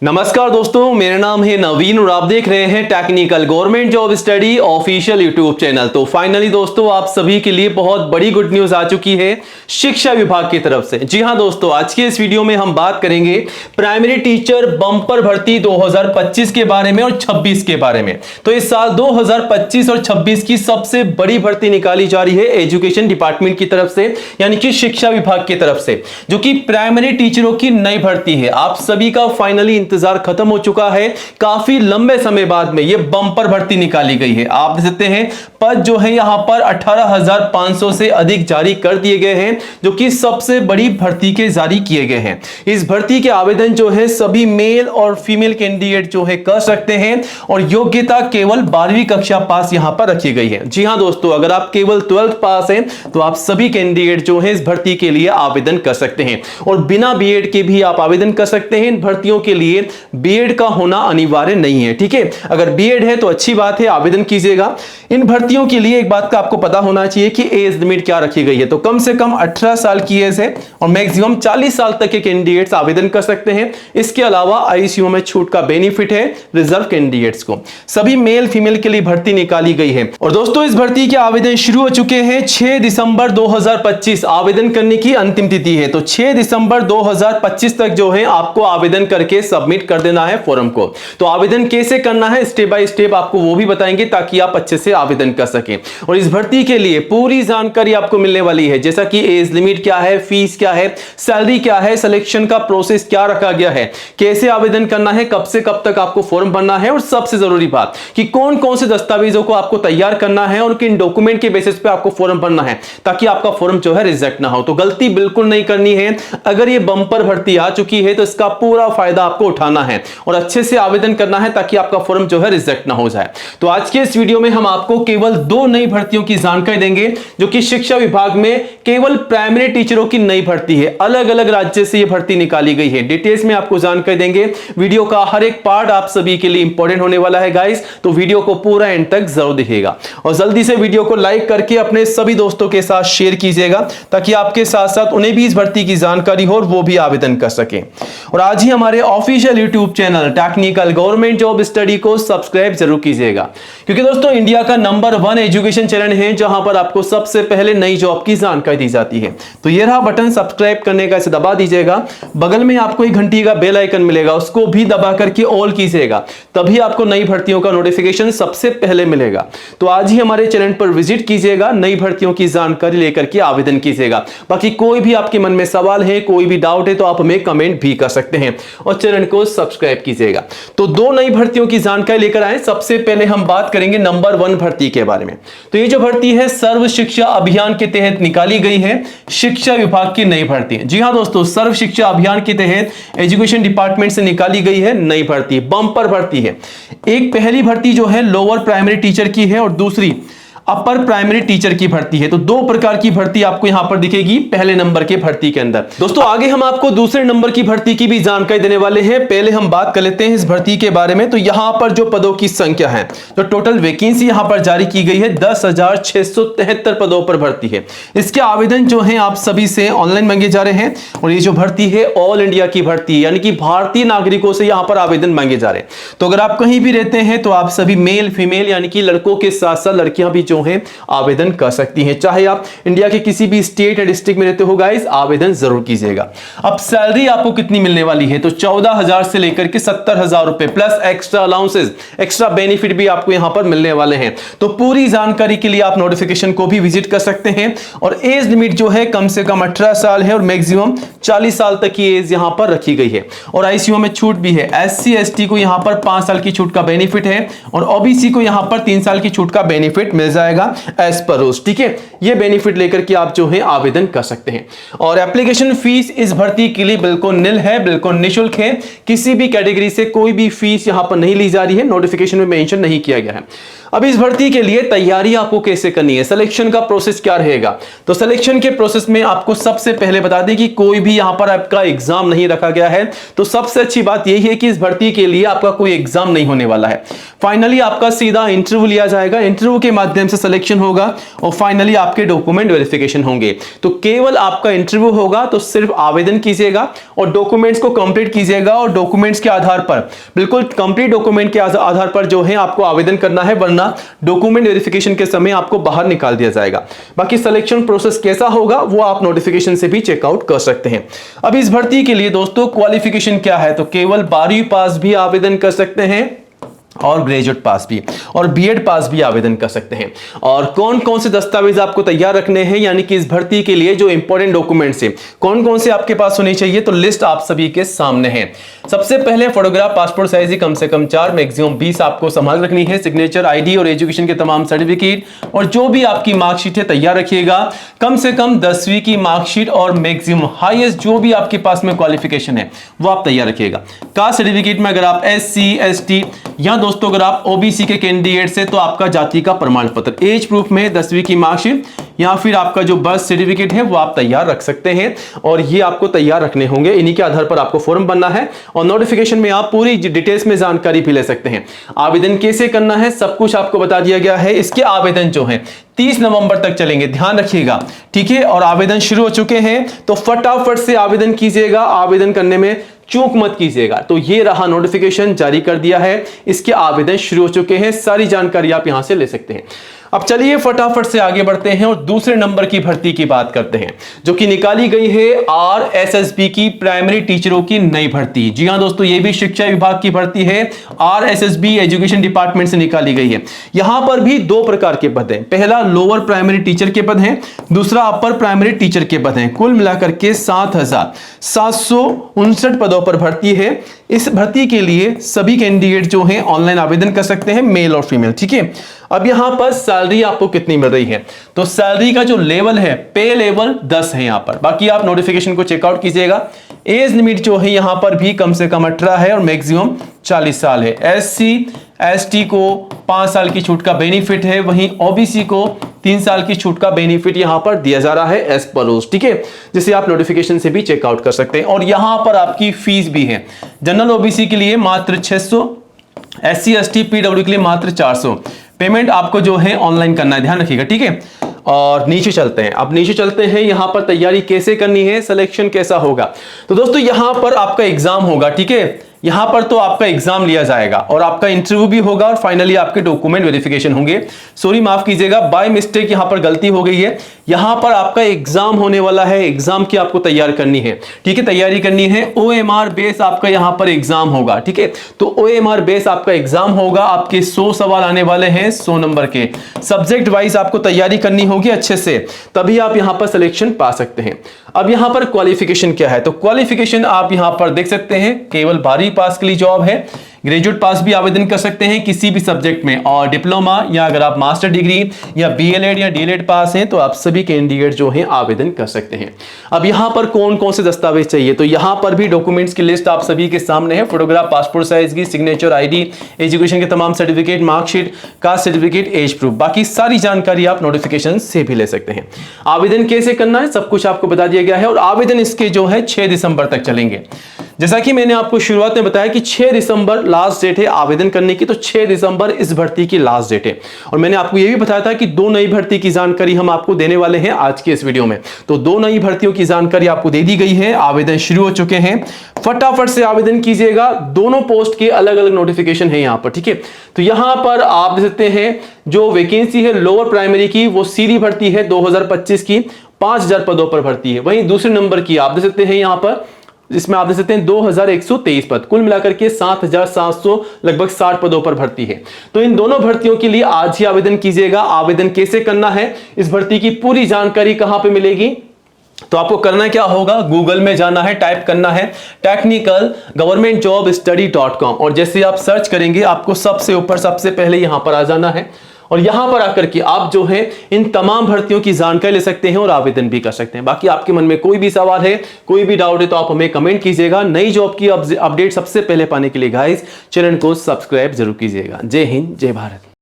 नमस्कार दोस्तों, मेरा नाम है नवीन और आप देख रहे हैं technical government job study official YouTube channel. तो फाइनली दोस्तों, आप सभी के लिए बहुत बड़ी गुड न्यूज आ चुकी है शिक्षा विभाग की तरफ से। जी हां दोस्तों, आज के इस वीडियो में हम बात करेंगे प्राइमरी टीचर बंपर भर्ती 2025 के बारे में और 26 के बारे में। तो इस साल 2025 और 26 की सबसे बड़ी भर्ती निकाली जा रही है एजुकेशन डिपार्टमेंट की तरफ से, यानी कि शिक्षा विभाग की तरफ से, जो कि प्राइमरी टीचरों की नई भर्ती है। आप सभी का फाइनली इंतजार खत्म हो चुका है। काफी लंबे समय बाद में यह बंपर भर्ती निकाली गई है। आप देख सकते हैं पद जो है यहां पर 18,500 से अधिक जारी कर दिए गए हैं, जो कि सबसे बड़ी भर्ती के जारी किए गए हैं। इस भर्ती के आवेदन जो है सभी मेल और फीमेल कैंडिडेट जो है कर सकते हैं और योग्यता केवल 12वीं कक्षा पास यहां पर रखी गई है। जी हां दोस्तों, अगर आप केवल 12th पास हैं तो आप सभी कैंडिडेट जो है इस भर्ती के लिए आवेदन कर सकते हैं और बिना बीएड के भी आप आवेदन कर सकते हैं। इन भर्तियों के लिए बीएड का होना अनिवार्य नहीं है। ठीक है, अगर बीएड है तो अच्छी बात है, आवेदन कीजिएगा। इन भर्तियों के लिए एक बात का आपको पता होना चाहिए कि एज लिमिट क्या रखी गई है। तो कम से कम 18 साल की एज है और मैक्सिमम 40 साल तक के कैंडिडेट्स आवेदन कर सकते हैं। इसके अलावा आईसीयू में छूट का बेनिफिट है रिजर्व कैंडिडेट्स को। सभी मेल फीमेल के लिए भर्ती निकाली गई है और दोस्तों इस भर्ती के आवेदन शुरू हो चुके हैं। 6 दिसंबर 2025 आवेदन करने की अंतिम तिथि है। तो 6 दिसंबर 2025 तक जो है आपको आवेदन करके सबमिट कर देना है फॉर्म को। तो आवेदन कैसे करना है स्टेप बाय स्टेप आपको वो भी बताएंगे ताकि आप अच्छे से आवेदन कर सकें। और इस भर्ती के लिए पूरी जानकारी आपको मिलने वाली है, जैसा कि एज लिमिट क्या है, फीस क्या है, सैलरी क्या है, सिलेक्शन का प्रोसेस क्या रखा गया है, कैसे आवेदन करना है, कब से कब तक आपको फॉर्म भरना है और सबसे जरूरी बात कि कौन कौन से दस्तावेजों को आपको तैयार करना है और किन डॉक्यूमेंट के बेसिस पे आपको फॉर्म भरना है ताकि आपका फॉर्म जो है रिजेक्ट ना हो। तो गलती बिल्कुल नहीं करनी है। अगर ये बंपर भर्ती आ चुकी है तो इसका पूरा फायदा आपको उठाना है और अच्छे से आवेदन करना है ताकि आपका फॉर्म जो है रिजेक्ट ना हो जाए। तो आज के इस वीडियो में हम आपको केवल 2 नई भर्तियों की जानकारी देंगे, जो कि शिक्षा विभाग में केवल प्राइमरी टीचरों की नई भर्ती है। अलग अलग राज्य से यह भर्ती निकाली गई है। डिटेल्स में आपको जानकारी देंगे। वीडियो का हर एक पार्ट आप सभी के लिए इंपॉर्टेंट होने वाला है गाइस, तो वीडियो को पूरा एंड तक जरूर देखिएगा और जल्दी से वीडियो को लाइक करके अपने सभी दोस्तों के साथ शेयर कीजिएगा ताकि आपके साथ साथ उन्हें भी इस भर्ती की जानकारी हो और वो भी आवेदन कर सके। और आज ही हमारे official YouTube channel technical government job study को सब्सक्राइब जरूर कीजिएगा, क्योंकि दोस्तों इंडिया का नंबर 1 एजुकेशन चैनल है जहां पर आपको सबसे पहले नई जॉब की जानकारी दी जाती है। तो ये रहा बटन सब्सक्राइब करने का, इसे दबा दीजिएगा। बगल में आपको एक घंटी का बेल आइकन मिलेगा, उसको भी दबा करके ऑल कीजिएगा, तभी आपको नई भर्तियों का नोटिफिकेशन सबसे पहले मिलेगा। तो आज ही हमारे चैनल पर विजिट कीजिएगा, नई भर्तियों की जानकारी लेकर के आवेदन कीजिएगा। बाकी कोई भी आपके मन में सवाल है, कोई भी डाउट है तो आप हमें कमेंट भी कर सकते हैं और चैनल को सब्सक्राइब कीजिएगा। तो 2 नई भर्तियों की जानकारी लेकर आए। सबसे पहले हम बात करेंगे नंबर 1 भर्ती के बारे में। तो ये जो भर्ती है सर्व शिक्षा अभियान के तहत निकाली गई है, शिक्षा विभाग की नई भर्ती। जी हां दोस्तों, सर्व शिक्षा अभियान के तहत एजुकेशन डिपार्टमेंट से निकाली गई है नई भर्ती, बंपर भर्ती है। एक पहली भर्ती जो है लोअर प्राइमरी टीचर की है और दूसरी अपर प्राइमरी टीचर की भर्ती है। तो 2 प्रकार की भर्ती आपको यहां पर दिखेगी पहले नंबर के भर्ती के अंदर। दोस्तों आगे हम आपको दूसरे नंबर की भर्ती की भी जानकारी देने वाले हैं। पहले हम बात कर लेते हैं इस भर्ती के बारे में। तो यहां पर जो पदों की संख्या है, तो टोटल वैकेंसी यहां पर जारी की गई है 10,673 पदों पर भर्ती है। इसके आवेदन जो है आप सभी से ऑनलाइन मांगे जा रहे हैं और ये जो भर्ती है ऑल इंडिया की भर्ती, यानी कि भारतीय नागरिकों से यहां पर आवेदन मांगे जा रहे हैं। तो अगर आप कहीं भी रहते हैं तो आप सभी मेल फीमेल यानी कि लड़कों के साथ साथ लड़कियां भी है आवेदन कर सकती हैं। चाहे आप इंडिया के किसी भी स्टेट या डिस्ट्रिक्ट में रहते हो गाइस, आवेदन जरूर कीजिएगा। अब सैलरी आपको कितनी मिलने वाली है, तो 14,000 से लेकर के 70,000 रुपए plus extra allowances, extra benefit भी आपको यहां पर मिलने वाले हैं। तो पूरी जानकारी के लिए आप नोटिफिकेशन को भी विजिट कर सकते हैं। और एज लिमिट जो है कम से कम 18 साल है और मैक्सिमम 40 साल तक की एज यहां पर रखी गई है और आईसीयू में छूट भी है। एससी एसटी को यहां पर 5 साल की छूट का बेनिफिट है और ओबीसी को यहां पर 3 साल की छूट का बेनिफिट मिल जाएगा एज पर रूल्स। ठीक है, ये बेनिफिट लेकर के आप जो है आवेदन कर सकते हैं। और एप्लीकेशन फीस इस भर्ती के लिए बिल्कुल निल है, बिल्कुल निःशुल्क है। किसी भी कैटेगरी से कोई भी फीस यहां पर नहीं ली जा रही है, नोटिफिकेशन में मेंशन नहीं किया गया है। अब इस भर्ती के लिए तैयारी आपको कैसे करनी है, सिलेक्शन का प्रोसेस क्या रहेगा। तो सिलेक्शन के प्रोसेस में आपको सबसे पहले बता दें कि कोई भी यहां पर आपका एग्जाम नहीं रखा गया है। तो सबसे अच्छी बात यही है कि इस भर्ती के लिए आपका कोई एग्जाम नहीं होने वाला है। फाइनली आपका सीधा इंटरव्यू लिया जाएगा। इंटरव्यू के माध्यम से सिलेक्शन होगा और फाइनली आपके डॉक्यूमेंट वेरिफिकेशन होंगे। तो केवल आपका इंटरव्यू होगा, तो सिर्फ आवेदन कीजिएगा और डॉक्यूमेंट्स को कंप्लीट कीजिएगा और डॉक्यूमेंट्स के आधार पर, बिल्कुल कंप्लीट डॉक्यूमेंट के आधार पर जो है आपको आवेदन करना है, वरना डॉक्यूमेंट वेरिफिकेशन के समय आपको बाहर निकाल दिया जाएगा। बाकी सिलेक्शन प्रोसेस कैसा होगा वो आप नोटिफिकेशन से भी चेकआउट कर सकते हैं। अब इस भर्ती के लिए दोस्तों क्वालिफिकेशन क्या है, तो केवल 12वीं पास भी आवेदन कर सकते हैं और ग्रेजुएट पास भी और बीएड पास भी आवेदन कर सकते हैं। और कौन कौन से दस्तावेज आपको तैयार रखने हैं, यानी कि इस भर्ती के लिए जो इंपॉर्टेंट डॉक्यूमेंट्स हैं कौन कौन से आपके पास होने चाहिए, तो लिस्ट आप सभी के सामने है। सबसे पहले फोटोग्राफ पासपोर्ट साइज कम से कम 4, मैक्सिमम 20 आपको संभाल रखनी है। सिग्नेचर, आईडी और एजुकेशन के तमाम सर्टिफिकेट और जो भी आपकी मार्कशीट है तैयार रखिएगा। कम से कम 10वीं की मार्कशीट और मैक्सिमम हाईएस्ट जो भी आपके पास में क्वालिफिकेशन है वो आप तैयार रखिएगा। कास्ट सर्टिफिकेट में अगर आप SC ST या दोस्तों अगर आप OBC के कैंडिडेट से तो आपका जाति का प्रमाण पत्र, एज प्रूफ में 10वीं की मार्कशीट या फिर आपका जो बर्थ सर्टिफिकेट है वो आप तैयार रख सकते हैं और ये आपको तैयार रखने होंगे। इन्हीं के आधार पर आपको फॉर्म बनना है और नोटिफिकेशन में आप पूरी डिटेल्स में जानकारी भी ले सकते हैं। आवेदन कैसे करना है सब कुछ आपको बता दिया गया है। इसके आवेदन जो है 30 नवंबर तक चलेंगे, ध्यान रखिएगा, ठीक है। और आवेदन शुरू हो चुके हैं तो फटाफट से आवेदन कीजिएगा, आवेदन करने में चूक मत कीजिएगा। तो ये रहा नोटिफिकेशन जारी कर दिया है, इसके आवेदन शुरू हो चुके हैं, सारी जानकारी आप यहां से ले सकते हैं। अब चलिए फटाफट से आगे बढ़ते हैं और दूसरे नंबर की भर्ती की बात करते हैं जो कि निकाली गई है RSSB की प्राइमरी टीचरों की नई भर्ती। जी हां दोस्तों, ये भी शिक्षा विभाग की भर्ती है, RSSB एजुकेशन डिपार्टमेंट से निकाली गई है। यहां पर भी 2 प्रकार के पद हैं, पहला लोअर प्राइमरी टीचर के पद हैं, दूसरा अपर प्राइमरी टीचर के पद हैं। कुल मिलाकर के 7,759 पदों पर भर्ती है। इस भर्ती के लिए सभी कैंडिडेट जो हैं ऑनलाइन आवेदन कर सकते हैं, मेल और फीमेल, ठीक है। अब यहां पर सैलरी आपको कितनी मिल रही है, तो सैलरी का जो लेवल है पे लेवल 10 है यहां पर। बाकी आप नोटिफिकेशन को चेकआउट कीजिएगा। एज लिमिट जो है यहां पर भी कम से कम 18 है और मैक्सिमम 40 साल है। SC ST को 5 साल की छूट का बेनिफिट है, वहीं OBC को 3 साल की छूट का बेनिफिट यहां पर दिया जा रहा है एज पर रूल्स, ठीक है, जिसे आप नोटिफिकेशन से भी चेकआउट कर सकते हैं। और यहां पर आपकी फीस भी है, जनरल OBC के लिए मात्र 600, SC ST PW के लिए मात्र 400। पेमेंट आपको जो है ऑनलाइन करना है, ध्यान रखिएगा, ठीक है। और नीचे चलते हैं, अब नीचे चलते हैं, यहां पर तैयारी कैसे करनी है, सिलेक्शन कैसा होगा। तो दोस्तों यहां पर आपका एग्जाम होगा, ठीक है, यहां पर तो आपका एग्जाम लिया जाएगा और आपका इंटरव्यू भी होगा और फाइनली आपके डॉक्यूमेंट वेरिफिकेशन होंगे। सॉरी माफ कीजिएगा, बाय मिस्टेक यहां पर गलती हो गई है। यहां पर आपका एग्जाम होने वाला है, एग्जाम की आपको तैयार करनी है, ठीक है, तैयारी करनी है। OMR बेस आपका यहां पर एग्जाम होगा, ठीक है। तो OMR बेस आपका एग्जाम होगा, आपके 100 सवाल आने वाले हैं 100 नंबर के। सब्जेक्ट वाइज आपको तैयारी करनी होगी अच्छे से, तभी आप यहां पर सिलेक्शन पा सकते हैं। अब यहां पर क्वालिफिकेशन क्या है, तो क्वालिफिकेशन आप यहां पर देख सकते हैं, केवल 12वीं पास के लिए जॉब है। ग्रेजुएट पास भी आवेदन कर सकते हैं किसी भी सब्जेक्ट में, और डिप्लोमा या अगर आप मास्टर डिग्री या BLED या DLED पास हैं तो आप सभी कैंडिडेट जो हैं आवेदन कर सकते हैं। अब यहां पर कौन कौन से दस्तावेज चाहिए, तो यहां पर भी डॉक्यूमेंट्स की लिस्ट आप सभी के सामने है। फोटोग्राफ पासपोर्ट साइज की, सिग्नेचर, ID, एजुकेशन के तमाम certificate, marksheet, caste certificate, age proof, बाकी सारी जानकारी आप नोटिफिकेशन से भी ले सकते हैं। आवेदन कैसे करना है सब कुछ आपको बता दिया गया है और आवेदन इसके जो है 6 दिसंबर तक चलेंगे। जैसा कि मैंने आपको शुरुआत में बताया कि 6 दिसंबर लास्ट डेट है आवेदन करने की, तो 6 दिसंबर इस भर्ती की लास्ट डेट है। और मैंने आपको यह भी बताया था कि 2 नई भर्ती की जानकारी हम आपको देने वाले हैं आज के इस वीडियो में। तो 2 नई भर्तियों की जानकारी आपको दे दी गई है, आवेदन शुरू हो चुके हैं, फटाफट से आवेदन कीजिएगा। दोनों पोस्ट के अलग अलग नोटिफिकेशन है यहाँ पर, ठीक है। तो यहां पर आप देख सकते हैं जो वैकेंसी है लोअर प्राइमरी की वो सीधी भर्ती है 2025 की, 5000 पदों पर भर्ती है। वहीं दूसरे नंबर की आप देख सकते हैं यहां पर, जिसमें आप देख सकते हैं 2123 पद, कुल मिलाकर के 7700 लगभग 60 पदों पर भर्ती है। तो इन दोनों भर्तियों के लिए आज ही आवेदन कीजिएगा। आवेदन कैसे करना है, इस भर्ती की पूरी जानकारी कहां पे मिलेगी, तो आपको करना क्या होगा, गूगल में जाना है, टाइप करना है technicalgovernmentjobstudy.com और जैसे आप सर्च करेंगे आपको सबसे ऊपर सबसे पहले यहां पर आ जाना है और यहां पर आकर के आप जो है इन तमाम भर्तियों की जानकारी ले सकते हैं और आवेदन भी कर सकते हैं। बाकी आपके मन में कोई भी सवाल है, कोई भी डाउट है तो आप हमें कमेंट कीजिएगा। नई जॉब की अपडेट सबसे पहले पाने के लिए गाइस चैनल को सब्सक्राइब जरूर कीजिएगा। जय हिंद, जय भारत।